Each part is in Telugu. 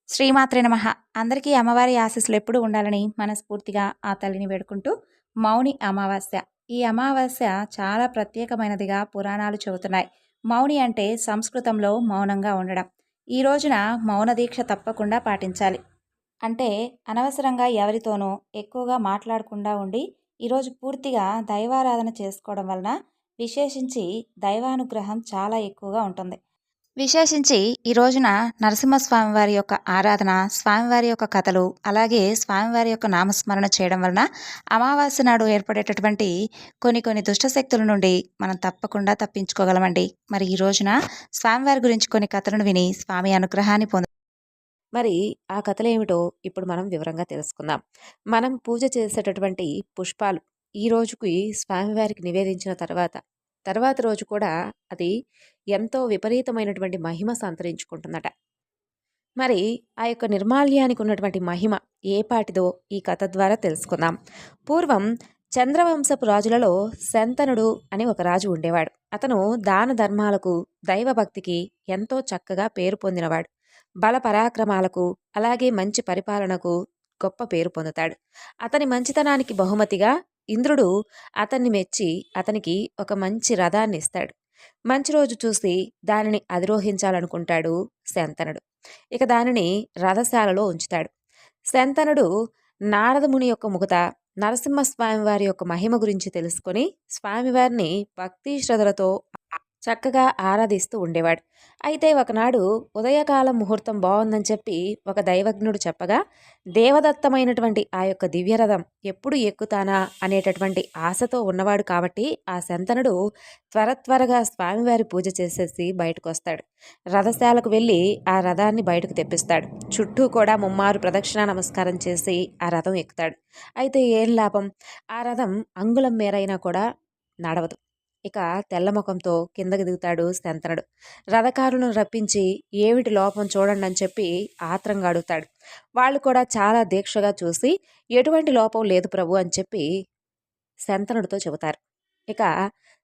శ్రీమాత్రే నమః. అందరికీ అమ్మవారి ఆశీస్సులు ఎప్పుడూ ఉండాలని మనస్ఫూర్తిగా ఆ తల్లిని వేడుకుంటూ మౌని అమావాస్య. ఈ అమావాస్య చాలా ప్రత్యేకమైనదిగా పురాణాలు చెబుతున్నాయి. మౌని అంటే సంస్కృతంలో మౌనంగా ఉండడం. ఈ రోజున మౌన దీక్ష తప్పకుండా పాటించాలి. అంటే అనవసరంగా ఎవరితోనూ ఎక్కువగా మాట్లాడకుండా ఉండి ఈరోజు పూర్తిగా దైవారాధన చేసుకోవడం వలన విశేషించి దైవానుగ్రహం చాలా ఎక్కువగా ఉంటుంది. విశేషించి ఈ రోజున నరసింహస్వామి వారి యొక్క ఆరాధన, స్వామివారి యొక్క కథలు, అలాగే స్వామివారి యొక్క నామస్మరణ చేయడం వలన అమావాస్య నాడు ఏర్పడేటటువంటి కొన్ని దుష్ట శక్తుల నుండి మనం తప్పకుండా తప్పించుకోగలమండి. మరి ఈ రోజున స్వామివారి గురించి కొన్ని కథలను విని స్వామి అనుగ్రహాన్ని మరి ఆ కథలేమిటో ఇప్పుడు మనం వివరంగా తెలుసుకుందాం. మనం పూజ చేసేటటువంటి పుష్పాలు ఈ రోజుకి స్వామివారికి నివేదించిన తర్వాత రోజు కూడా అది ఎంతో విపరీతమైనటువంటి మహిమ సంతరించుకుంటుందట. మరి ఆ యొక్క నిర్మాల్యానికి ఉన్నటువంటి మహిమ ఏపాటిదో ఈ కథ ద్వారా తెలుసుకుందాం. పూర్వం చంద్రవంశపు రాజులలో శంతనుడు అని ఒక రాజు ఉండేవాడు. అతను దాన ధర్మాలకు, దైవభక్తికి ఎంతో చక్కగా పేరు పొందినవాడు. బల పరాక్రమాలకు, అలాగే మంచి పరిపాలనకు గొప్ప పేరు పొందుతాడు. అతని మంచితనానికి బహుమతిగా ఇంద్రుడు అతన్ని మెచ్చి అతనికి ఒక మంచి రథాన్ని ఇస్తాడు. మంచి రోజు చూసి దానిని అధిరోహించాలనుకుంటాడు శంతనుడు. ఇక దానిని రథశాలలో ఉంచుతాడు. శంతనుడు నారదముని యొక్క ముఖత నరసింహస్వామి వారి యొక్క మహిమ గురించి తెలుసుకొని స్వామివారిని భక్తి శ్రద్ధలతో చక్కగా ఆరాధిస్తూ ఉండేవాడు. అయితే ఒకనాడు ఉదయకాలం ముహూర్తం బాగుందని చెప్పి ఒక దైవజ్ఞుడు చెప్పగా దేవదత్తమైనటువంటి ఆ యొక్క దివ్యరథం ఎప్పుడు ఎక్కుతానా అనేటటువంటి ఆశతో ఉన్నవాడు కాబట్టి ఆ శంతనుడు త్వరగా స్వామివారి పూజ చేసేసి బయటకు వస్తాడు. రథశాలకు వెళ్ళి ఆ రథాన్ని బయటకు తెప్పిస్తాడు. చుట్టూ కూడా ముమ్మారు ప్రదక్షిణ నమస్కారం చేసి ఆ రథం ఎక్కుతాడు. అయితే ఏం లాభం, ఆ రథం అంగుళం మేరైనా కూడా నడవదు. ఇక తెల్లముఖంతో కిందకి దిగుతాడు శంతనుడు. రథకారులను రప్పించి ఏమిటి లోపం చూడండి అని చెప్పి ఆత్రంగా అడుగుతాడు. వాళ్ళు కూడా చాలా దీక్షగా చూసి ఎటువంటి లోపం లేదు ప్రభు అని చెప్పి శంతనుడితో చెబుతారు. ఇక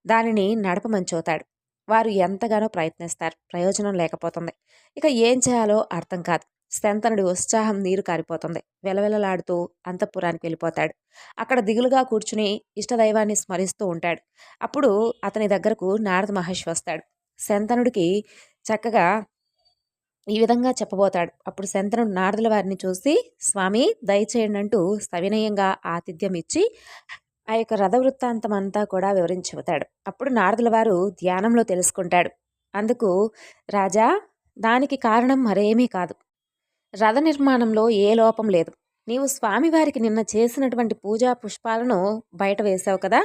దానిని నడపమని చెబుతాడు. వారు ఎంతగానో ప్రయత్నిస్తారు, ప్రయోజనం లేకపోతుంది. ఇక ఏం చేయాలో అర్థం కాదు. శంతనుడి ఉత్సాహం నీరు కారిపోతుంది. వెలవెలలాడుతూ అంతఃపురానికి వెళ్ళిపోతాడు. అక్కడ దిగులుగా కూర్చుని ఇష్టదైవాన్ని స్మరిస్తూ ఉంటాడు. అప్పుడు అతని దగ్గరకు నారద మహర్షి వస్తాడు. శంతనుడికి చక్కగా ఈ విధంగా చెప్పబోతాడు. అప్పుడు శంతనుడు నారదుల వారిని చూసి స్వామి దయచేయండి అంటూ సవినయంగా ఆతిథ్యం ఇచ్చి ఆ యొక్క రథ వృత్తాంతం అంతా కూడా వివరించి చెబుతాడు. అప్పుడు నారదుల వారు ధ్యానంలో తెలుసుకుంటాడు. అందుకు రాజా, దానికి కారణం మరేమీ కాదు. రథ నిర్మాణంలో ఏ లోపం లేదు. నీవు స్వామివారికి నిన్న చేసినటువంటి పూజా పుష్పాలను బయట వేశావు కదా,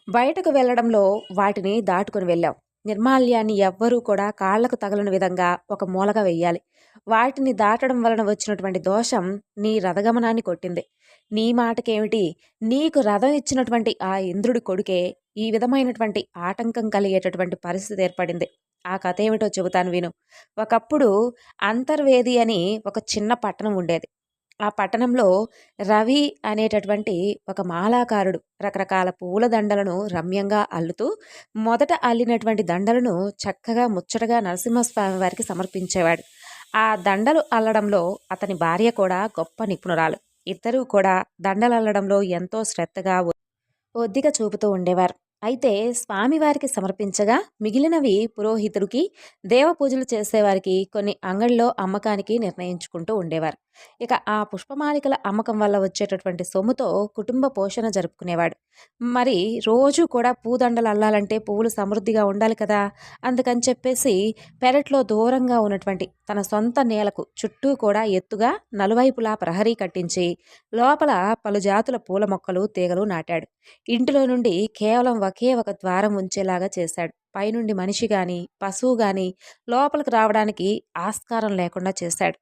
బయటకు వెళ్ళడంలో వాటిని దాటుకుని వెళ్ళావు. నిర్మాల్యాన్ని ఎవ్వరూ కూడా కాళ్లకు తగలని విధంగా ఒక మూలగా వెయ్యాలి. వాటిని దాటడం వలన వచ్చినటువంటి దోషం నీ రథగమనాన్ని కొట్టింది. నీ మాటకేమిటి, నీకు రథం ఇచ్చినటువంటి ఆ ఇంద్రుడి కొడుకే ఈ విధమైనటువంటి ఆటంకం కలిగేటటువంటి పరిస్థితి ఏర్పడింది. ఆ కథ ఏమిటో చెబుతాను విను. ఒకప్పుడు అంతర్వేది అని ఒక చిన్న పట్టణం ఉండేది. ఆ పట్టణంలో రవి అనేటటువంటి ఒక మాలాకారుడు రకరకాల పూల దండలను రమ్యంగా అల్లుతూ మొదట అల్లినటువంటి దండలను చక్కగా ముచ్చటగా నరసింహస్వామి వారికి సమర్పించేవాడు. ఆ దండలు అల్లడంలో అతని భార్య కూడా గొప్ప నిపుణురాలు. ఇద్దరూ కూడా దండలు అల్లడంలో ఎంతో శ్రద్ధగా ఒద్దిక చూపుతూ ఉండేవారు. అయితే స్వామివారికి సమర్పించగా మిగిలినవి పురోహితుడికి, దేవపూజలు చేసేవారికి కొన్ని అంగడిలో అమ్మకానికి నిర్ణయించుకుంటూ ఉండేవారు. ఇక ఆ పుష్పమాలికల అమ్మకం వల్ల వచ్చేటటువంటి సొమ్ముతో కుటుంబ పోషణ జరుపుకునేవాడు. మరి రోజు కూడా పూదండలు అల్లాలంటే పువ్వులు సమృద్ధిగా ఉండాలి కదా, అందుకని చెప్పేసి పెరట్లో దూరంగా ఉన్నటువంటి తన సొంత నేలకు చుట్టూ కూడా ఎత్తుగా నలువైపులా ప్రహరీ కట్టించి లోపల పలు జాతుల పూల మొక్కలు, తీగలు నాటాడు. ఇంటిలో నుండి కేవలం ఒకే ఒక ద్వారం ఉంచేలాగా చేశాడు. పైనుండి మనిషి గాని పశువు గాని లోపలికి రావడానికి ఆస్కారం లేకుండా చేశాడు.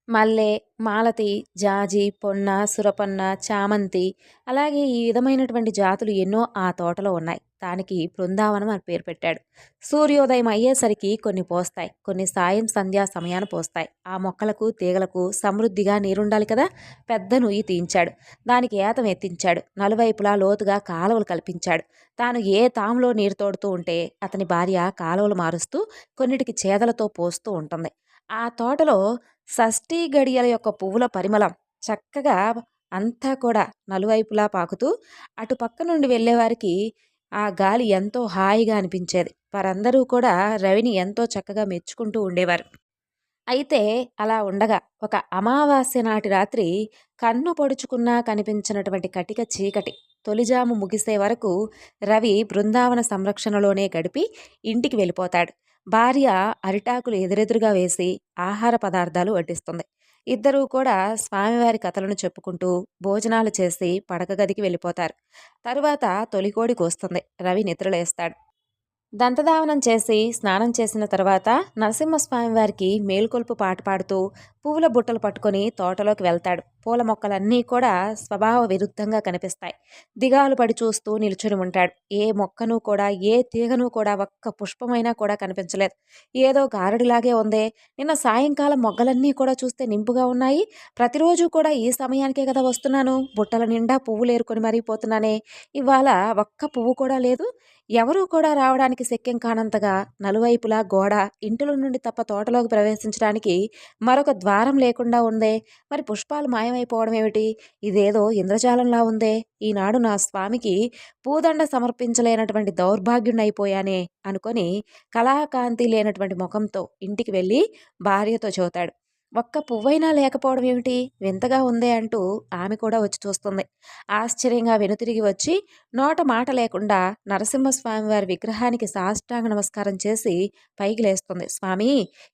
మల్లె, మాలతి, జాజి, పొన్న, సురపన్న, చామంతి, అలాగే ఈ విధమైనటువంటి జాతులు ఎన్నో ఆ తోటలో ఉన్నాయి. దానికి బృందావనం అని పేరు పెట్టాడు. సూర్యోదయం అయ్యేసరికి కొన్ని పోస్తాయి, కొన్ని సాయం సంధ్యా సమయాన పోస్తాయి. ఆ మొక్కలకు, తీగలకు సమృద్ధిగా నీరుండాలి కదా. పెద్ద నుయ్యి తీయించాడు. దానికి ఏతం ఎత్తించాడు. నలువైపులా లోతుగా కాలువలు కల్పించాడు. తాను ఏ తాములో నీరు తోడుతూ ఉంటే అతని భార్య కాలువలు మారుస్తూ కొన్నిటికి చేదలతో పోస్తూ ఉంటుంది. ఆ తోటలో షష్ఠీ గడియల యొక్క పువ్వుల పరిమళం చక్కగా అంతా కూడా నలువైపులా పాకుతూ అటు పక్క నుండి వెళ్ళేవారికి ఆ గాలి ఎంతో హాయిగా అనిపించేది. వారందరూ కూడా రవిని ఎంతో చక్కగా మెచ్చుకుంటూ ఉండేవారు. అయితే అలా ఉండగా ఒక అమావాస్య నాటి రాత్రి కన్ను పొడుచుకున్నా కనిపించినటువంటి కటిక చీకటి తొలిజాము ముగిసే వరకు రవి బృందావన సంరక్షణలోనే గడిపి ఇంటికి వెళ్ళిపోతాడు. భార్య అరిటాకులు ఎదురెదురుగా వేసి ఆహార పదార్థాలు వడ్డిస్తుంది. ఇద్దరూ కూడా స్వామివారి కథలను చెప్పుకుంటూ భోజనాలు చేసి పడక గదికి వెళ్ళిపోతారు. తరువాత తొలికోడి కోస్తుంది. రవి నిద్రలేస్తాడు. దంతధావనం చేసి స్నానం చేసిన తర్వాత నరసింహస్వామి వారికి మేల్కొల్పు పాట పాడుతూ పువ్వుల బుట్టలు పట్టుకొని తోటలోకి వెళ్తాడు. పూల మొక్కలన్నీ కూడా స్వభావ విరుద్ధంగా కనిపిస్తాయి. దిగాలు పడి చూస్తూ నిల్చుని ఉంటాడు. ఏ మొక్కను కూడా ఏ తీగను కూడా ఒక్క పుష్పమైనా కూడా కనిపించలేదు. ఏదో గారడిలాగే ఉందే, నిన్న సాయంకాలం మొగ్గలన్నీ కూడా చూస్తే నింపుగా ఉన్నాయి. ప్రతిరోజు కూడా ఈ సమయానికే కదా వస్తున్నాను, బుట్టల నిండా పువ్వులు ఏరుకొని మరీ పోతున్నానే, ఇవాళ ఒక్క పువ్వు కూడా లేదు. ఎవరూ కూడా రావడానికి శక్యం కానంతగా నలువైపులా గోడ, ఇంటిల నుండి తప్ప తోటలోకి ప్రవేశించడానికి మరొక ద్వారం లేకుండా ఉందే. మరి పుష్పాలు మాయమైపోవడం ఏమిటి? ఇదేదో ఇంద్రజాలంలా ఉందే. ఈనాడు నా స్వామికి పూదండ సమర్పించలేనటువంటి దౌర్భాగ్యుణ్ణైపోయానే అనుకొని కళాకాంతి లేనటువంటి ముఖంతో ఇంటికి వెళ్ళి భార్యతో చెబుతాడు. ఒక్క పువ్వైనా లేకపోవడం ఏమిటి, వింతగా ఉందే అంటూ ఆమె కూడా వచ్చి చూస్తుంది. ఆశ్చర్యంగా వెనుతిరిగి వచ్చి నోట మాట లేకుండా నరసింహస్వామి వారి విగ్రహానికి సాష్టాంగ నమస్కారం చేసి పైకి లేస్తుంది. స్వామి,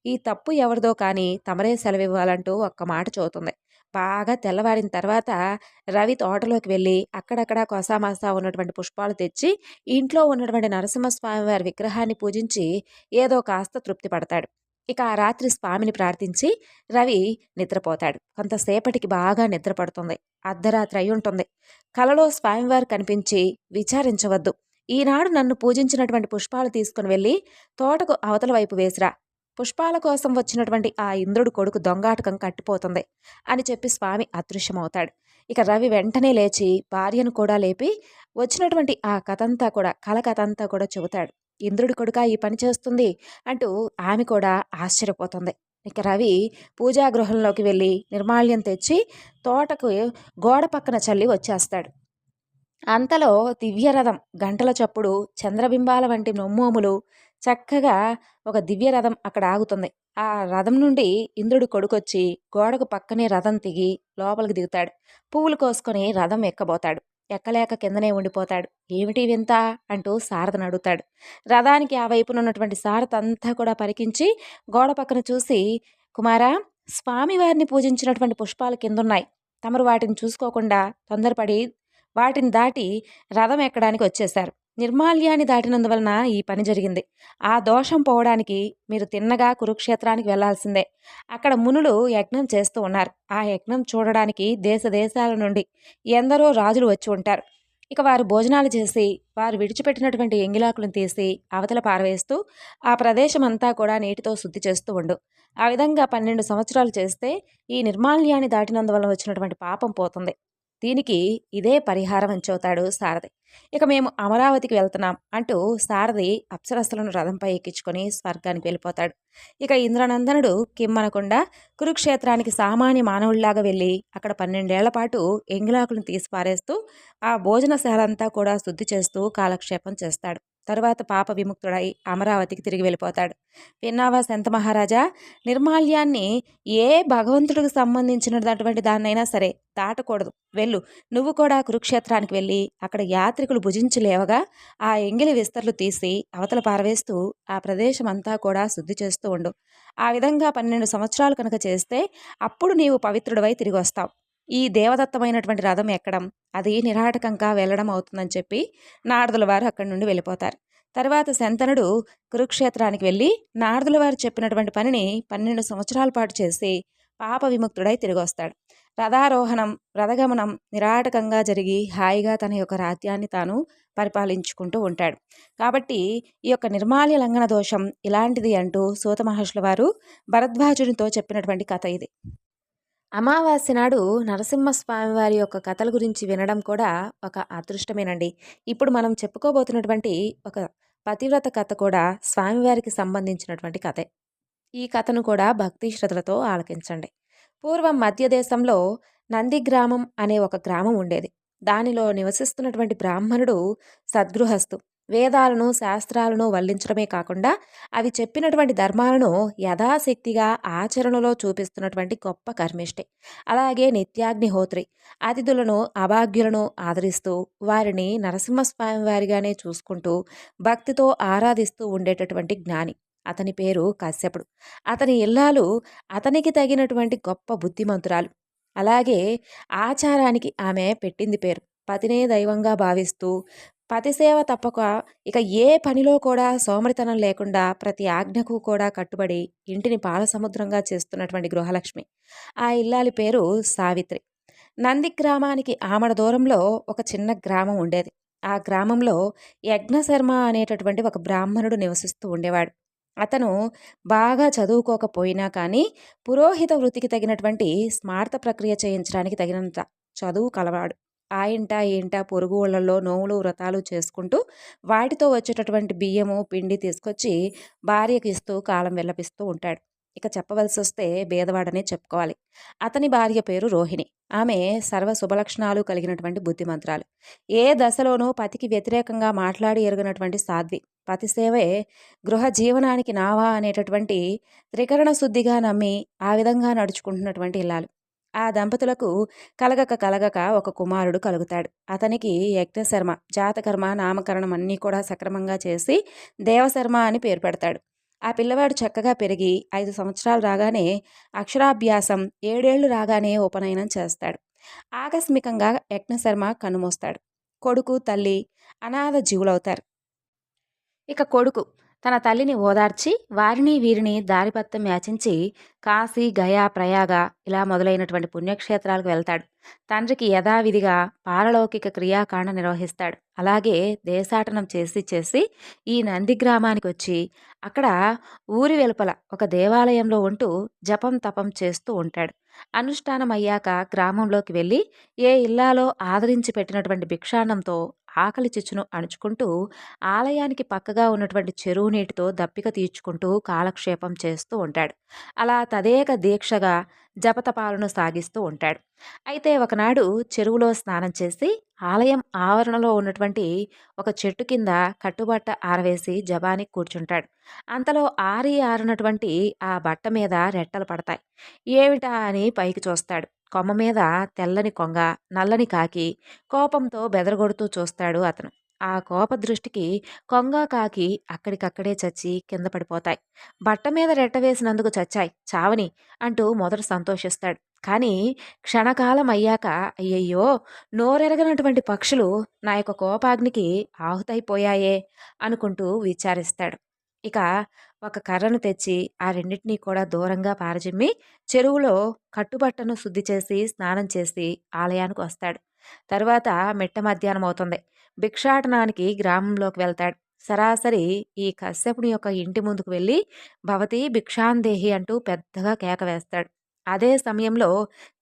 ఈ తప్పు ఎవరిదో కానీ తమరే సెలవివ్వాలంటూ ఒక్క మాట చదువుతుంది. బాగా తెల్లవారిన తర్వాత రవి తోటలోకి వెళ్ళి అక్కడక్కడ కొసామాసా ఉన్నటువంటి పుష్పాలు తెచ్చి ఇంట్లో ఉన్నటువంటి నరసింహస్వామి వారి విగ్రహాన్ని పూజించి ఏదో కాస్త తృప్తి పడతాడు. ఇక ఆ రాత్రి స్వామిని ప్రార్థించి రవి నిద్రపోతాడు. కొంతసేపటికి బాగా నిద్ర పడుతుంది. అర్ధరాత్రి అయి ఉంటుంది. కలలో స్వామివారు కనిపించి, విచారించవద్దు, ఈనాడు నన్ను పూజించినటువంటి పుష్పాలు తీసుకుని వెళ్ళి తోటకు అవతల వైపు వేసిరా, పుష్పాల కోసం వచ్చినటువంటి ఆ ఇంద్రుడు కొడుకు దొంగాటకం కట్టిపోతుంది అని చెప్పి స్వామి అదృశ్యమవుతాడు. ఇక రవి వెంటనే లేచి భార్యను కూడా లేపి వచ్చినటువంటి ఆ కథంతా కూడా కథంతా కూడా చెబుతాడు. ఇంద్రుడి కొడుక ఈ పని చేస్తుంది అంటూ ఆమె కూడా ఆశ్చర్యపోతుంది. ఇక రవి పూజాగృహంలోకి వెళ్ళి నిర్మాల్యం తెచ్చి తోటకు గోడ పక్కన చల్లి వచ్చేస్తాడు. అంతలో దివ్యరథం గంటల చప్పుడు, చంద్రబింబాల వంటి నొమ్మోములు చక్కగా ఒక దివ్యరథం అక్కడ ఆగుతుంది. ఆ రథం నుండి ఇంద్రుడి కొడుకొచ్చి గోడకు పక్కనే రథం దిగి లోపలికి దిగుతాడు. పువ్వులు కోసుకొని రథం ఎక్కబోతాడు. ఎక్కలేక కిందనే ఉండిపోతాడు. ఏమిటి వింత అంటూ సారథను అడుగుతాడు. రథానికి ఆ వైపున ఉన్నటువంటి సారథ అంతా కూడా పరికించి గోడ పక్కన చూసి, కుమారా, స్వామివారిని పూజించినటువంటి పుష్పాలు కిందున్నాయి. తమరు వాటిని చూసుకోకుండా తొందరపడి వాటిని దాటి రథం ఎక్కడానికి వచ్చేశారు. నిర్మాల్యాన్ని దాటినందువలన ఈ పని జరిగింది. ఆ దోషం పోవడానికి మీరు తిన్నగా కురుక్షేత్రానికి వెళ్లాల్సిందే. అక్కడ మునులు యజ్ఞం చేస్తూ ఉన్నారు. ఆ యజ్ఞం చూడడానికి దేశ దేశాల నుండి ఎందరో రాజులు వచ్చి ఉంటారు. ఇక వారు భోజనాలు చేసి వారు విడిచిపెట్టినటువంటి ఎంగిలాకులను తీసి అవతల పారవేస్తూ ఆ ప్రదేశం అంతా కూడా నీటితో శుద్ధి చేస్తూ ఉండు. ఆ విధంగా 12 సంవత్సరాలు చేస్తే ఈ నిర్మాల్యాన్ని దాటినందువలన వచ్చినటువంటి పాపం పోతుంది. దీనికి ఇదే పరిహారం అని చెబుతాడు సారథి. ఇక మేము అమరావతికి వెళ్తున్నాం అంటూ సారథి అప్సరస్సులను రథంపై ఎక్కించుకొని స్వర్గానికి వెళ్ళిపోతాడు. ఇక ఇంద్రనందనుడు కిమ్మనకుండా కురుక్షేత్రానికి సామాన్య మానవుడిలాగా వెళ్ళి అక్కడ 12 ఏళ్ల పాటు ఎంగిలాకులను తీసి పారేస్తూ ఆ భోజనశాల అంతా కూడా శుద్ధి చేస్తూ కాలక్షేపం చేస్తాడు. తరువాత పాప విముక్తుడై అమరావతికి తిరిగి వెళ్ళిపోతాడు. విన్నావా శంత మహారాజా, నిర్మాల్యాన్ని ఏ భగవంతుడికి సంబంధించినటువంటి దాన్నైనా సరే దాటకూడదు. వెళ్ళు, నువ్వు కూడా కురుక్షేత్రానికి వెళ్ళి అక్కడ యాత్రికులు భుజించి లేవగా ఆ ఎంగిలి విస్తర్లు తీసి అవతల పారవేస్తూ ఆ ప్రదేశం అంతా కూడా శుద్ధి చేస్తూ ఉండు. ఆ విధంగా 12 సంవత్సరాలు కనుక చేస్తే అప్పుడు నీవు పవిత్రుడివై తిరిగి వస్తావు. ఈ దేవదత్తమైనటువంటి రథం ఎక్కడం, అది నిరాటకంగా వెళ్ళడం అవుతుందని చెప్పి నారదుల వారు అక్కడి నుండి వెళ్ళిపోతారు. తర్వాత శంతనుడు కురుక్షేత్రానికి వెళ్ళి నారదుల వారు చెప్పినటువంటి పనిని 12 సంవత్సరాల పాటు చేసి పాప విముక్తుడై తిరిగి వస్తాడు. రథారోహణం, రథగమనం నిరాటకంగా జరిగి హాయిగా తన యొక్క రాజ్యాన్ని తాను పరిపాలించుకుంటూ ఉంటాడు. కాబట్టి ఈ యొక్క నిర్మాల్య లంఘన దోషం ఇలాంటిది అంటూ సూత మహర్షుల వారు భరద్వాజునితో చెప్పినటువంటి కథ ఇది. అమావాస్య నాడు నరసింహస్వామి వారి యొక్క కథల గురించి వినడం కూడా ఒక అదృష్టమేనండి. ఇప్పుడు మనం చెప్పుకోబోతున్నటువంటి ఒక పతివ్రత కథ కూడా స్వామివారికి సంబంధించినటువంటి కథే. ఈ కథను కూడా భక్తి శ్రద్ధలతో ఆలకించండి. పూర్వం మధ్య దేశంలో నందిగ్రామం అనే ఒక గ్రామం ఉండేది. దానిలో నివసిస్తున్నటువంటి బ్రాహ్మణుడు సద్గృహస్థు. వేదాలను, శాస్త్రాలను వల్లించడమే కాకుండా అవి చెప్పినటువంటి ధర్మాలను యథాశక్తిగా ఆచరణలో చూపిస్తున్నటువంటి గొప్ప కర్మిష్టి. అలాగే నిత్యాగ్నిహోత్రి. అతిథులను, అభాగ్యులను ఆదరిస్తూ వారిని నరసింహస్వామి వారిగానే చూసుకుంటూ భక్తితో ఆరాధిస్తూ ఉండేటటువంటి జ్ఞాని. అతని పేరు కశ్యపుడు. అతని ఇల్లాలు అతనికి తగినటువంటి గొప్ప బుద్ధిమంతురాలు. అలాగే ఆచారానికి ఆమె పెట్టింది పేరు. పతినే దైవంగా భావిస్తూ పతిసేవ తప్పక ఇక ఏ పనిలో కూడా సోమరితనం లేకుండా ప్రతి ఆజ్ఞకు కూడా కట్టుబడి ఇంటిని పాలసముద్రంగా చేస్తున్నటువంటి గృహలక్ష్మి. ఆ ఇల్లాలి పేరు సావిత్రి. నంది గ్రామానికి ఆమడ దూరంలో ఒక చిన్న గ్రామం ఉండేది. ఆ గ్రామంలో యజ్ఞశర్మ అనేటటువంటి ఒక బ్రాహ్మణుడు నివసిస్తూ ఉండేవాడు. అతను బాగా చదువుకోకపోయినా కానీ పురోహిత వృత్తికి తగినటువంటి స్మార్త ప్రక్రియ చేయించడానికి తగినంత చదువు కలవాడు. ఆ ఇంట ఈ ఇంట పొరుగు ఊళ్ళల్లో నోములు వ్రతాలు చేసుకుంటూ వాటితో వచ్చేటటువంటి బియ్యము పిండి తీసుకొచ్చి భార్యకి ఇస్తూ కాలం వెళ్ళపిస్తూ ఉంటాడు. ఇక చెప్పవలసి వస్తే భేదవాడనే చెప్పుకోవాలి. అతని భార్య పేరు రోహిణి. ఆమె సర్వ శుభలక్షణాలు కలిగినటువంటి బుద్ధిమంతురాలు. ఏ దశలోనూ పతికి వ్యతిరేకంగా మాట్లాడి ఎరుగినటువంటి సాధ్వి. పతి సేవే గృహ జీవనానికి నావా అనేటటువంటి త్రికరణ శుద్ధిగా నమ్మి ఆ విధంగా నడుచుకుంటున్నటువంటి ఇల్లాలు. ఆ దంపతులకు కలగక ఒక కుమారుడు కలుగుతాడు. అతనికి యజ్ఞశర్మ జాతకర్మ నామకరణం అన్నీ కూడా సక్రమంగా చేసి దేవశర్మ అని పేరు పెడతాడు. ఆ పిల్లవాడు చక్కగా పెరిగి 5 సంవత్సరాలు రాగానే అక్షరాభ్యాసం, 7 ఏళ్లు రాగానే ఉపనయనం చేస్తాడు. ఆకస్మికంగా యజ్ఞశర్మ కన్నుమూస్తాడు. కొడుకు, తల్లి అనాథ జీవులవుతారు. ఇక కొడుకు తన తల్లిని ఓదార్చి వారిని వీరిని దారిపత్తం యాచించి కాశీ, గయా, ప్రయాగ ఇలా మొదలైనటువంటి పుణ్యక్షేత్రాలకు వెళ్తాడు. తండ్రికి యథావిధిగా పారలౌకిక క్రియాకాండ నిర్వహిస్తాడు. అలాగే దేశాటనం చేసి చేసి ఈ నంది గ్రామానికి వచ్చి అక్కడ ఊరి వెలుపల ఒక దేవాలయంలో ఉంటూ జపం తపం చేస్తూ ఉంటాడు. అనుష్ఠానం అయ్యాక గ్రామంలోకి వెళ్ళి ఏ ఇల్లాలో ఆదరించి పెట్టినటువంటి భిక్షాన్నంతో ఆకలి చిచ్చును అణుచుకుంటూ ఆలయానికి పక్కగా ఉన్నటువంటి చెరువు నీటితో దప్పిక తీర్చుకుంటూ కాలక్షేపం చేస్తూ ఉంటాడు. అలా తదేక దీక్షగా జపతపాలను సాగిస్తూ ఉంటాడు. అయితే ఒకనాడు చెరువులో స్నానం చేసి ఆలయం ఆవరణలో ఉన్నటువంటి ఒక చెట్టు కింద కట్టుబట్ట ఆరవేసి జపానికి కూర్చుంటాడు. అంతలో ఆరినటువంటి ఆ బట్ట మీద రెట్టలు పడతాయి. ఏమిటా అని పైకి చూస్తాడు. కొమ్మ మీద తెల్లని కొంగ, నల్లని కాకి కోపంతో బెదరగొడుతూ చూస్తాడు అతను. ఆ కోప దృష్టికి కొంగ, కాకి అక్కడికక్కడే చచ్చి కింద పడిపోతాయి. బట్ట మీద రెట్ట వేసినందుకు చచ్చాయి, చావని అంటూ మొదట సంతోషిస్తాడు. కానీ క్షణకాలం అయ్యాక అయ్యయ్యో, నోరెరగనటువంటి పక్షులు నా యొక్క కోపాగ్నికి ఆహుతైపోయాయే అనుకుంటూ విచారిస్తాడు. ఇక ఒక కర్రను తెచ్చి ఆ రెండింటినీ కూడా దూరంగా పారజిమ్మి చెరువులో కట్టుబట్టను శుద్ధి చేసి స్నానం చేసి ఆలయానికి వస్తాడు. తరువాత మిట్ట మధ్యాహ్నం అవుతుంది. భిక్షాటనానికి గ్రామంలోకి వెళ్తాడు. సరాసరి ఈ కశ్యపుని యొక్క ఇంటి ముందుకు వెళ్ళి భవతి భిక్షాందేహి అంటూ పెద్దగా కేక వేస్తాడు. అదే సమయంలో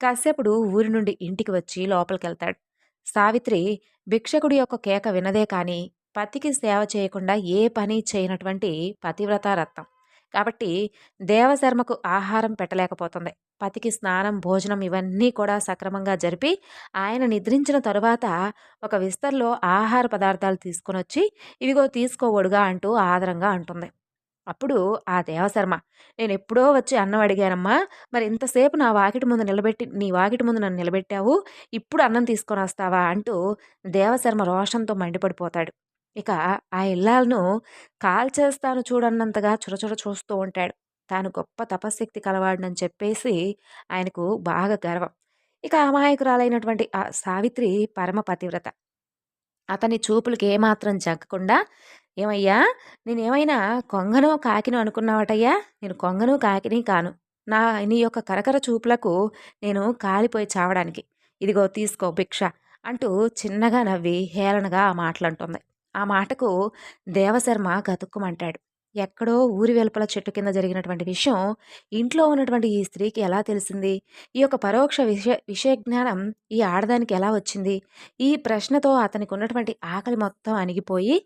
కశ్యపుడు ఊరి నుండి ఇంటికి వచ్చి లోపలికెళ్తాడు. సావిత్రి భిక్షకుడి యొక్క కేక వినదే కాని పతికి సేవ చేయకుండా ఏ పని చేయనటువంటి పతివ్రత రత్నం. కాబట్టి దేవశర్మకు ఆహారం పెట్టలేకపోతుంది. పతికి స్నానం, భోజనం ఇవన్నీ కూడా సక్రమంగా జరిపి ఆయన నిద్రించిన తరువాత ఒక విస్తర్లో ఆహార పదార్థాలు తీసుకొనొచ్చి ఇవిగో తీసుకోవడుగా అంటూ ఆదరంగా అంటుంది. అప్పుడు ఆ దేవశర్మ, నేనెప్పుడో వచ్చి అన్నం అడిగానమ్మా, మరి ఇంతసేపు నీ వాకిటి ముందు నన్ను నిలబెట్టావు, ఇప్పుడు అన్నం తీసుకొని వస్తావా అంటూ దేవశర్మ రోషంతో మండిపడిపోతాడు. ఇక ఆ ఇల్లాలను కాల్చేస్తాను చూడన్నంతగా చురచుర చూస్తూ ఉంటాడు. తాను గొప్ప తపశ్శక్తి కలవాడినని చెప్పేసి ఆయనకు బాగా గర్వం. ఇక అమాయకురాలైనటువంటి ఆ సావిత్రి పరమ పతివ్రత. అతని చూపులకి ఏమాత్రం జగ్గకుండా, ఏమయ్యా, నేనేమైనా కొంగనో కాకినో అనుకున్నావటయ్యా, నేను కొంగను కాకిని కాను. నీ యొక్క కరకర చూపులకు నేను కాలిపోయి చావడానికి. ఇదిగో తీసుకో భిక్ష అంటూ చిన్నగా నవ్వి హేళనగా ఆ మాటలంటుంది. ఆ మాటకు దేవశర్మ గతుక్కుమంటాడు. ఎక్కడో ఊరి వెలుపల చెట్టు కింద జరిగినటువంటి విషయం ఇంట్లో ఉన్నటువంటి ఈ స్త్రీకి ఎలా తెలిసింది? ఈ యొక్క పరోక్ష విషయజ్ఞానం ఈ ఆడదానికి ఎలా వచ్చింది? ఈ ప్రశ్నతో అతనికి ఉన్నటువంటి ఆకలి మొత్తం అణిగిపోయి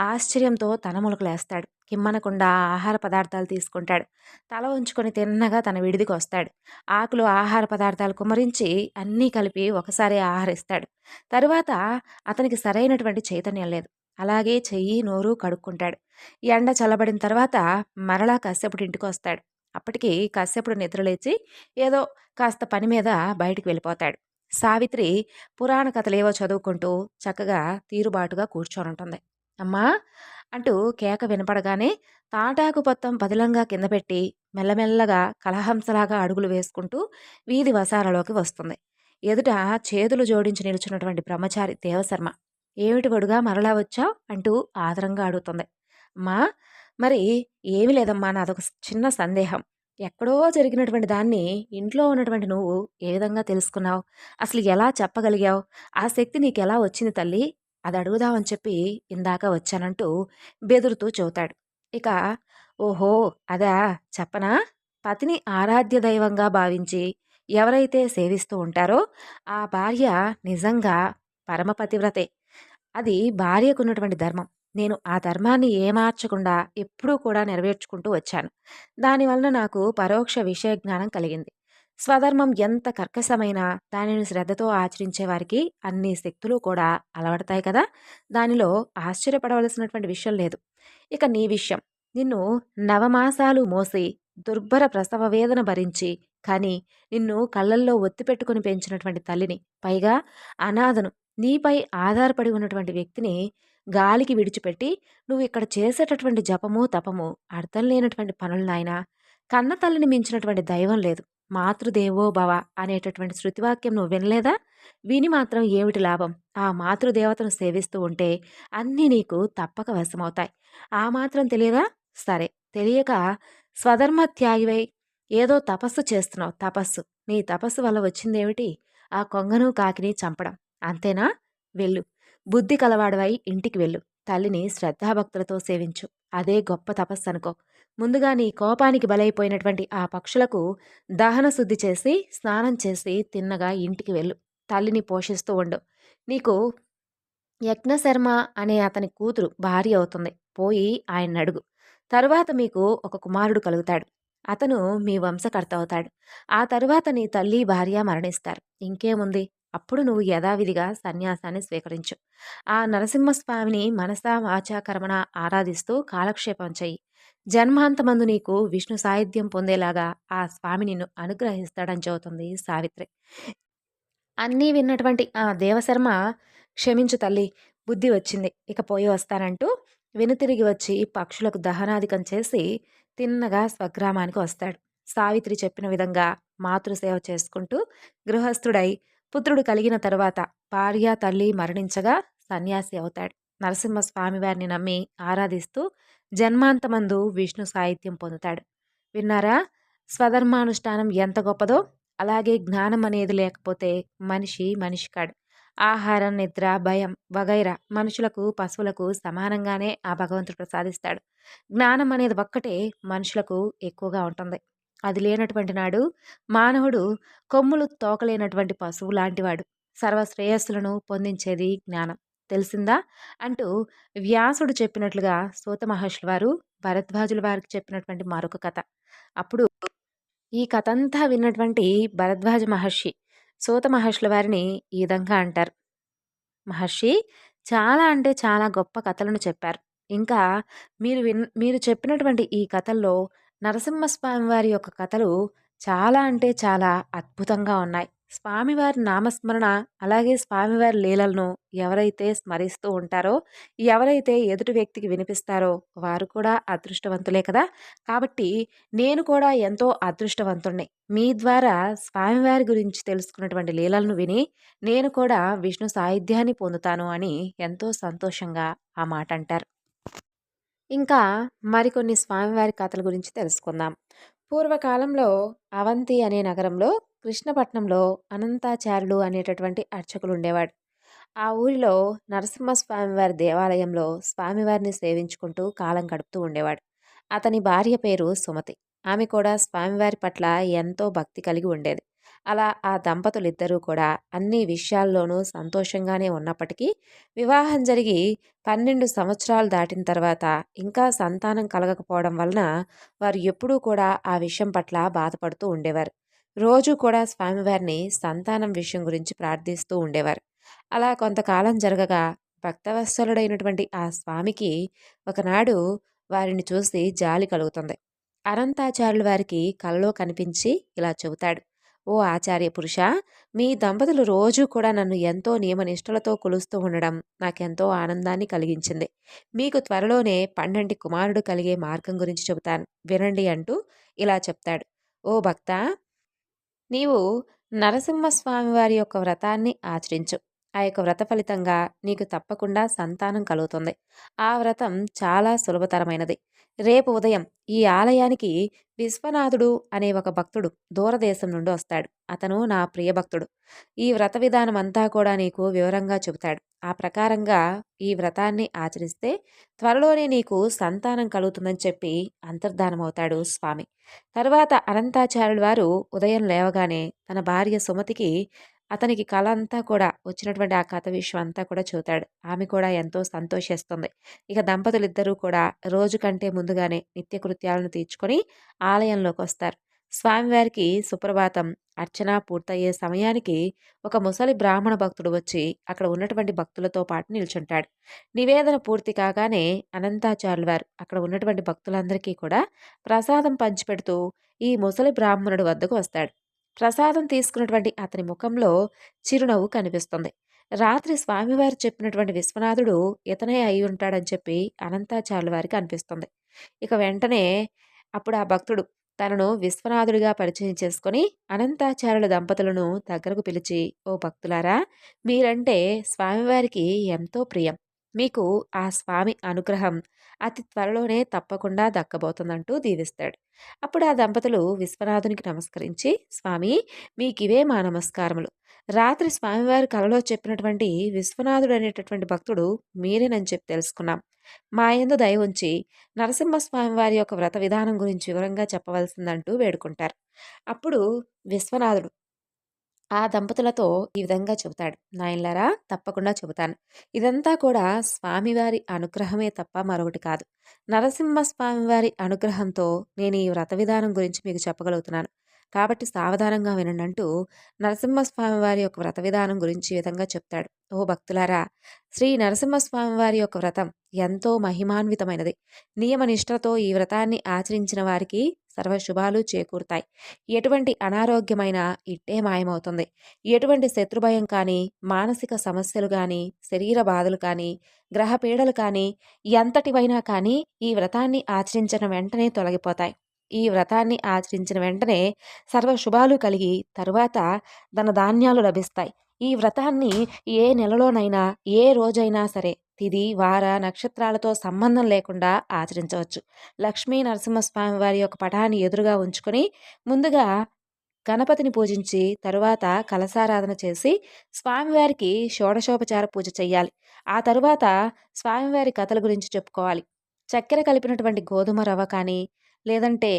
ఆశ్చర్యంతో తనములకలేస్తాడు. కిమ్మనకుండా ఆహార పదార్థాలు తీసుకుంటాడు. తల ఉంచుకొని తిన్నగా తన విడిదికి వస్తాడు. ఆకులు ఆహార పదార్థాలు కుమ్మరించి అన్నీ కలిపి ఒకసారి ఆహరిస్తాడు. తరువాత అతనికి సరైనటువంటి చైతన్యం లేదు. అలాగే చెయ్యి నోరు కడుక్కుంటాడు. ఎండ చల్లబడిన తర్వాత మరలా కశ్యపుడి ఇంటికొస్తాడు. అప్పటికి కశ్యపుడు నిద్రలేచి ఏదో కాస్త పని మీద బయటికి వెళ్ళిపోతాడు. సావిత్రి పురాణ కథలేవో చదువుకుంటూ చక్కగా తీరుబాటుగా కూర్చొనుంటుంది. అమ్మా అంటూ కేక వినపడగానే తాటాకు పత్తం పదిలంగా కింద పెట్టి మెల్లమెల్లగా కలహంసలాగా అడుగులు వేసుకుంటూ వీధి వసారలోకి వస్తుంది. ఎదుట చేతులు జోడించి నిలుచున్నటువంటి బ్రహ్మచారి దేవశర్మ. ఏమిటి వడుగా మరలా వచ్చావు అంటూ ఆదరంగా అడుగుతుంది. అమ్మా మరి ఏమి లేదమ్మా, నాదొక చిన్న సందేహం. ఎక్కడో జరిగినటువంటి దాన్ని ఇంట్లో ఉన్నటువంటి నువ్వు ఏ విధంగా తెలుసుకున్నావు? అసలు ఎలా చెప్పగలిగావు? ఆ శక్తి నీకెలా వచ్చింది తల్లి? అది అడుగుదామని చెప్పి ఇందాక వచ్చానంటూ బెదురుతూ చెబుతాడు. ఇక ఓహో! అదా చెప్పనా? పతిని ఆరాధ్య దైవంగా భావించి ఎవరైతే సేవిస్తూ ఉంటారో ఆ భార్య నిజంగా పరమ పతివ్రతే. అది భార్యకున్నటువంటి ధర్మం. నేను ఆ ధర్మాన్ని ఏమార్చకుండా ఎప్పుడూ కూడా నెరవేర్చుకుంటూ వచ్చాను. దానివలన నాకు పరోక్ష విషయ జ్ఞానం కలిగింది. స్వధర్మం ఎంత కర్కశమైనా దానిని శ్రద్ధతో ఆచరించే వారికి అన్ని శక్తులు కూడా అలవడతాయి కదా! దానిలో ఆశ్చర్యపడవలసినటువంటి విషయం లేదు. ఇక నీ విషయం. నిన్ను నవమాసాలు మోసి దుర్భర ప్రసవ వేదన భరించి కానీ నిన్ను కళ్ళల్లో ఒత్తి పెట్టుకుని పెంచినటువంటి తల్లిని, పైగా అనాథను, నీపై ఆధారపడి ఉన్నటువంటి వ్యక్తిని గాలికి విడిచిపెట్టి నువ్వు ఇక్కడ చేసేటటువంటి జపము తపము అర్థం లేనటువంటి పనులు నాయనా. కన్న తల్లిని మించినటువంటి దైవం లేదు. మాతృదేవో భవ అనేటటువంటి శృతివాక్యం నువ్వు వినలేదా? విని మాత్రం ఏమిటి లాభం? ఆ మాతృదేవతను సేవిస్తూ ఉంటే అన్నీ నీకు తప్పక వశమవుతాయి. ఆ మాత్రం తెలియదా? సరే, తెలియక స్వధర్మ త్యాగివై ఏదో తపస్సు చేస్తున్నావు. తపస్సు, నీ తపస్సు వల్ల వచ్చిందేమిటి? ఆ కొంగను కాకిని చంపడం, అంతేనా? వెళ్ళు, బుద్ధి కలవాడవై ఇంటికి వెళ్ళు. తల్లిని శ్రద్ధాభక్తులతో సేవించు. అదే గొప్ప తపస్సు అనుకో. ముందుగా నీ కోపానికి బలైపోయినటువంటి ఆ పక్షులకు దహన శుద్ధి చేసి స్నానం చేసి తిన్నగా ఇంటికి వెళ్ళు. తల్లిని పోషిస్తూ ఉండు. నీకు యజ్ఞశర్మ అనే అతని కూతురు భార్య అవుతుంది. పోయి ఆయన్నడుగు. తరువాత మీకు ఒక కుమారుడు కలుగుతాడు. అతను మీ వంశకర్త అవుతాడు. ఆ తరువాత నీ తల్లి భార్య మరణిస్తారు. ఇంకేముంది? అప్పుడు నువ్వు యథావిధిగా సన్యాసాన్ని స్వీకరించు. ఆ నరసింహస్వామిని మనసా వాచా కర్మణ ఆరాధిస్తూ కాలక్షేపం చెయ్యి. జన్మాంతమందు నీకు విష్ణు సాయుధ్యం పొందేలాగా ఆ స్వామి నిన్ను అనుగ్రహిస్తాడని చెబుతుంది సావిత్రి. అన్నీ విన్నటువంటి ఆ దేవశర్మ, క్షమించు తల్లి, బుద్ధి వచ్చింది, ఇక పోయి వస్తానంటూ వెనుతిరిగి వచ్చి పక్షులకు దహనాదికం చేసి తిన్నగా స్వగ్రామానికి వస్తాడు. సావిత్రి చెప్పిన విధంగా మాతృసేవ చేసుకుంటూ గృహస్థుడై పుత్రుడు కలిగిన తరువాత భార్య తల్లి మరణించగా సన్యాసి అవుతాడు. నరసింహస్వామి వారిని నమ్మి ఆరాధిస్తూ జన్మాంతమందు విష్ణు సాహిత్యం పొందుతాడు. విన్నారా? స్వధర్మానుష్ఠానం ఎంత గొప్పదో! అలాగే జ్ఞానం అనేది లేకపోతే మనిషి మనిషి కాడు. ఆహారం, నిద్ర, భయం వగైరా మనుషులకు పశువులకు సమానంగానే ఆ భగవంతుడు ప్రసాదిస్తాడు. జ్ఞానం అనేది ఒక్కటే మనుషులకు ఎక్కువగా ఉంటుంది. అది లేనటువంటి నాడు మానవుడు కొమ్ములు తోకలేనటువంటి పశువు లాంటివాడు. సర్వశ్రేయస్సులను పొందించేది జ్ఞానం. తెలిసిందా అంటూ వ్యాసుడు చెప్పినట్లుగా సూత మహర్షుల వారు భరద్వాజుల వారికి చెప్పినటువంటి మరొక కథ. అప్పుడు ఈ కథంతా విన్నటువంటి భరద్వాజ మహర్షి సూత మహర్షుల వారిని ఈ విధంగా అంటారు. మహర్షి, చాలా అంటే చాలా గొప్ప కథలను చెప్పారు. ఇంకా మీరు చెప్పినటువంటి ఈ కథల్లో నరసింహస్వామి వారి యొక్క కథలు చాలా అంటే చాలా అద్భుతంగా ఉన్నాయి. స్వామివారి నామస్మరణ అలాగే స్వామివారి లీలలను ఎవరైతే స్మరిస్తూ ఉంటారో, ఎవరైతే ఎదుటి వ్యక్తికి వినిపిస్తారో వారు కూడా అదృష్టవంతులే కదా! కాబట్టి నేను కూడా ఎంతో అదృష్టవంతుణ్ణి. మీ ద్వారా స్వామివారి గురించి తెలుసుకున్నటువంటి లీలలను విని నేను కూడా విష్ణు సాయుధ్యాన్ని పొందుతాను అని ఎంతో సంతోషంగా ఆ మాట అంటారు. ఇంకా మరికొన్ని స్వామివారి కథల గురించి తెలుసుకుందాం. పూర్వకాలంలో అవంతి అనే నగరంలో కృష్ణపట్నంలో అనంతాచార్యులు అనేటటువంటి అర్చకులు ఉండేవాడు. ఆ ఊరిలో నరసింహస్వామివారి దేవాలయంలో స్వామివారిని సేవించుకుంటూ కాలం గడుపుతూ ఉండేవాడు. అతని భార్య పేరు సుమతి. ఆమె కూడా స్వామివారి పట్ల ఎంతో భక్తి కలిగి ఉండేది. అలా ఆ దంపతులిద్దరూ కూడా అన్ని విషయాల్లోనూ సంతోషంగానే ఉన్నప్పటికీ, వివాహం జరిగి 12 సంవత్సరాలు దాటిన తర్వాత ఇంకా సంతానం కలగకపోవడం వలన వారు ఎప్పుడూ కూడా ఆ విషయం పట్ల బాధపడుతూ ఉండేవారు. రోజూ కూడా స్వామివారిని సంతానం విషయం గురించి ప్రార్థిస్తూ ఉండేవారు. అలా కొంతకాలం జరగగా భక్తవత్సలుడైనటువంటి ఆ స్వామికి ఒకనాడు వారిని చూసి జాలి కలుగుతుంది. అనంతాచార్యుల వారికి కలలో కనిపించి ఇలా చెబుతాడు. "ఓ ఆచార్య పురుషా! మీ దంపతులు రోజూ కూడా నన్ను ఎంతో నియమనిష్టలతో కొలుస్తూ ఉండడం నాకెంతో ఆనందాన్ని కలిగించింది. మీకు త్వరలోనే పండంటి కుమారుడు కలిగే మార్గం గురించి చెబుతాను వినండి" అంటూ ఇలా చెప్తాడు. "ఓ భక్తా! నీవు నరసింహస్వామి వారి యొక్క వ్రతాన్ని ఆచరించు. ఆ యొక్క వ్రత ఫలితంగా నీకు తప్పకుండా సంతానం కలుగుతుంది. ఆ వ్రతం చాలా సులభతరమైనది. రేపు ఉదయం ఈ ఆలయానికి విశ్వనాథుడు అనే ఒక భక్తుడు దూరదేశం నుండి వస్తాడు. అతను నా ప్రియ భక్తుడు. ఈ వ్రత విధానం అంతా కూడా నీకు వివరంగా చెబుతాడు. ఆ ప్రకారంగా ఈ వ్రతాన్ని ఆచరిస్తే త్వరలోనే నీకు సంతానం కలుగుతుందని చెప్పి అంతర్ధానమవుతాడు స్వామి. తరువాత అనంతాచార్యుల వారు ఉదయం లేవగానే తన భార్య సుమతికి అతనికి కల అంతా కూడా వచ్చినటువంటి ఆ కథ విషయం అంతా కూడా చెబుతాడు. ఆమె కూడా ఎంతో సంతోషిస్తుంది. ఇక దంపతులిద్దరూ కూడా రోజు కంటే ముందుగానే నిత్యకృత్యాలను తీర్చుకొని ఆలయంలోకొస్తారు. స్వామివారికి సుప్రభాతం అర్చన పూర్తయ్యే సమయానికి ఒక ముసలి బ్రాహ్మణ భక్తుడు వచ్చి అక్కడ ఉన్నటువంటి భక్తులతో పాటు నిల్చుంటాడు. నివేదన పూర్తి కాగానే అనంతాచార్యుల వారు అక్కడ ఉన్నటువంటి భక్తులందరికీ కూడా ప్రసాదం పంచిపెడుతూ ఈ ముసలి బ్రాహ్మణుడి వద్దకు వస్తాడు. ప్రసాదం తీసుకున్నటువంటి అతని ముఖంలో చిరునవ్వు కనిపిస్తుంది. రాత్రి స్వామివారు చెప్పినటువంటి విశ్వనాథుడు ఇతనే అయి ఉంటాడని చెప్పి అనంతాచార్యుల వారికి అనిపిస్తుంది. ఇక వెంటనే అప్పుడు ఆ భక్తుడు తనను విశ్వనాథుడిగా పరిచయం చేసుకొని అనంతాచార్యుల దంపతులను దగ్గరకు పిలిచి, "ఓ భక్తులారా! మీరంటే స్వామివారికి ఎంతో ప్రియం. మీకు ఆ స్వామి అనుగ్రహం అతి త్వరలోనే తప్పకుండా దక్కబోతుందంటూ దీవిస్తాడు. అప్పుడు ఆ దంపతులు విశ్వనాథునికి నమస్కరించి, "స్వామి, మీకివే మా నమస్కారములు. రాత్రి స్వామివారి కలలో చెప్పినటువంటి విశ్వనాథుడు అనేటటువంటి భక్తుడు మీరేనని చెప్పి తెలుసుకున్నాం. మా యందు దయ ఉంచి నరసింహస్వామి వారి యొక్క వ్రత విధానం గురించి వివరంగా చెప్పవలసిందంటూ వేడుకుంటారు. అప్పుడు విశ్వనాథుడు ఆ దంపతులతో ఈ విధంగా చెబుతాడు. నాయనలారా, తప్పకుండా చెబుతాను. ఇదంతా కూడా స్వామివారి అనుగ్రహమే తప్ప మరొకటి కాదు. నరసింహ స్వామివారి అనుగ్రహంతో నేను ఈ వ్రత విధానం గురించి మీకు చెప్పగలుగుతున్నాను. కాబట్టి సావధానంగా వినండి అంటూ నరసింహస్వామి వారి యొక్క వ్రత విధానం గురించి ఈ విధంగా చెప్తాడు. ఓ భక్తులారా! శ్రీ నరసింహస్వామి వారి యొక్క వ్రతం ఎంతో మహిమాన్వితమైనది. నియమ నిష్ఠతో ఈ వ్రతాన్ని ఆచరించిన వారికి సర్వశుభాలు చేకూరుతాయి. ఎటువంటి అనారోగ్యమైన ఇట్టే మాయమవుతుంది. ఎటువంటి శత్రుభయం కానీ, మానసిక సమస్యలు కానీ, శరీర బాధలు కానీ, గ్రహ పీడలు కానీ, ఎంతటివైనా కానీ ఈ వ్రతాన్ని ఆచరించిన వెంటనే తొలగిపోతాయి. ఈ వ్రతాన్ని ఆచరించిన వెంటనే సర్వశుభాలు కలిగి తరువాత ధనధాన్యాలు లభిస్తాయి. ఈ వ్రతాన్ని ఏ నెలలోనైనా, ఏ రోజైనా సరే తిథి, వార, నక్షత్రాలతో సంబంధం లేకుండా ఆచరించవచ్చు. లక్ష్మీ నరసింహస్వామి వారి యొక్క పటాన్ని ఎదురుగా ఉంచుకొని ముందుగా గణపతిని పూజించి తరువాత కలశారాధన చేసి స్వామివారికి షోడశోపచార పూజ చెయ్యాలి. ఆ తరువాత స్వామివారి కథల గురించి చెప్పుకోవాలి. చక్కెర కలిపినటువంటి గోధుమ రవ్వ కానీ, లేదంటే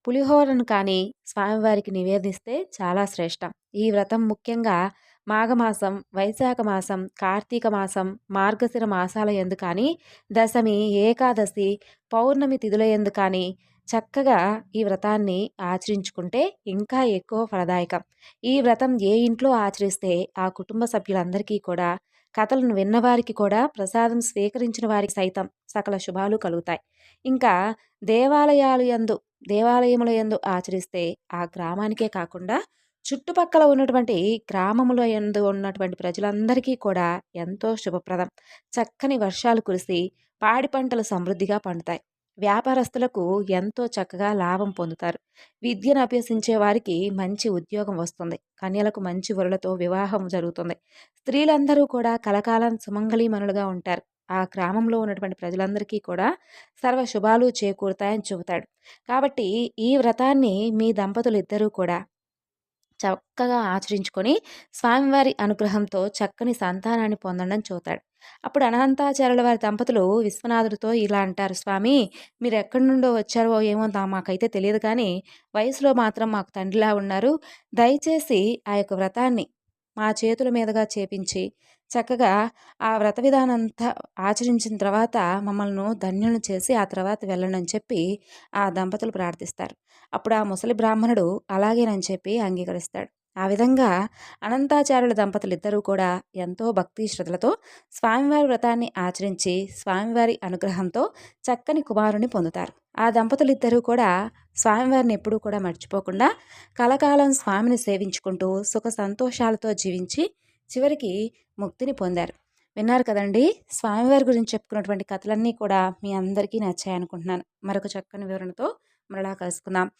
పులిహోరను కానీ స్వామివారికి నివేదిస్తే చాలా శ్రేష్టం. ఈ వ్రతం ముఖ్యంగా మాఘమాసం, వైశాఖ మాసం, కార్తీక మాసం, మార్గశిర మాసాల యందు కానీ, దశమి, ఏకాదశి, పౌర్ణమి తిథుల యందు కానీ చక్కగా ఈ వ్రతాన్ని ఆచరించుకుంటే ఇంకా ఎక్కువ ఫలదాయకం. ఈ వ్రతం ఏ ఇంట్లో ఆచరిస్తే ఆ కుటుంబ సభ్యులందరికీ కూడా, కథలను విన్నవారికి కూడా, ప్రసాదం స్వీకరించిన వారికి సైతం సకల శుభాలు కలుగుతాయి. ఇంకా దేవాలయాలు యందు దేవాలయముల యందు ఆచరిస్తే ఆ గ్రామానికే కాకుండా చుట్టుపక్కల ఉన్నటువంటి గ్రామముల యందు ఉన్నటువంటి ప్రజలందరికీ కూడా ఎంతో శుభప్రదం. చక్కని వర్షాలు కురిసి పాడి పంటలు సమృద్ధిగా పండుతాయి. వ్యాపారస్తులకు ఎంతో చక్కగా లాభం పొందుతారు. విద్యను అభ్యసించే వారికి మంచి ఉద్యోగం వస్తుంది. కన్యలకు మంచి వరులతో వివాహం జరుగుతుంది. స్త్రీలందరూ కూడా కలకాలం సుమంగళీమణులుగా ఉంటారు. ఆ గ్రామంలో ఉన్నటువంటి ప్రజలందరికీ కూడా సర్వ శుభాలు చేకూరుతాయని చెబుతాడు. కాబట్టి ఈ వ్రతాన్ని మీ దంపతులిద్దరూ కూడా చక్కగా ఆచరించుకొని స్వామివారి అనుగ్రహంతో చక్కని సంతానాన్ని పొందడం చూతాడు. అప్పుడు అనంతాచార్యుల వారి దంపతులు విశ్వనాథుడితో ఇలా అంటారు, స్వామి మీరు ఎక్కడి నుండో వచ్చారో ఏమో మాకైతే తెలియదు కానీ వయసులో మాత్రం మాకు తండ్రిలా ఉన్నారు. దయచేసి ఆ యొక్క వ్రతాన్ని మా చేతుల మీదుగా చేపించి చక్కగా ఆ వ్రత విధానంతా ఆచరించిన తర్వాత మమ్మల్ని ధన్యులను చేసి ఆ తర్వాత వెళ్ళండి అని చెప్పి ఆ దంపతులు ప్రార్థిస్తారు. అప్పుడు ఆ ముసలి బ్రాహ్మణుడు అలాగేనని చెప్పి అంగీకరిస్తాడు. ఆ విధంగా అనంతాచార్యుల దంపతులిద్దరూ కూడా ఎంతో భక్తి శ్రద్ధలతో స్వామివారి వ్రతాన్ని ఆచరించి స్వామివారి అనుగ్రహంతో చక్కని కుమారుని పొందుతారు. ఆ దంపతులిద్దరూ కూడా స్వామివారిని ఎప్పుడూ కూడా మర్చిపోకుండా కలకాలం స్వామిని సేవించుకుంటూ సుఖ సంతోషాలతో జీవించి చివరికి ముక్తిని పొందారు. విన్నారు కదండి, స్వామివారి గురించి చెప్పుకున్నటువంటి కథలన్నీ కూడా మీ అందరికీ నచ్చాయనుకుంటున్నాను. మరొక చక్కని వివరణతో మరలా కలుసుకుందాం.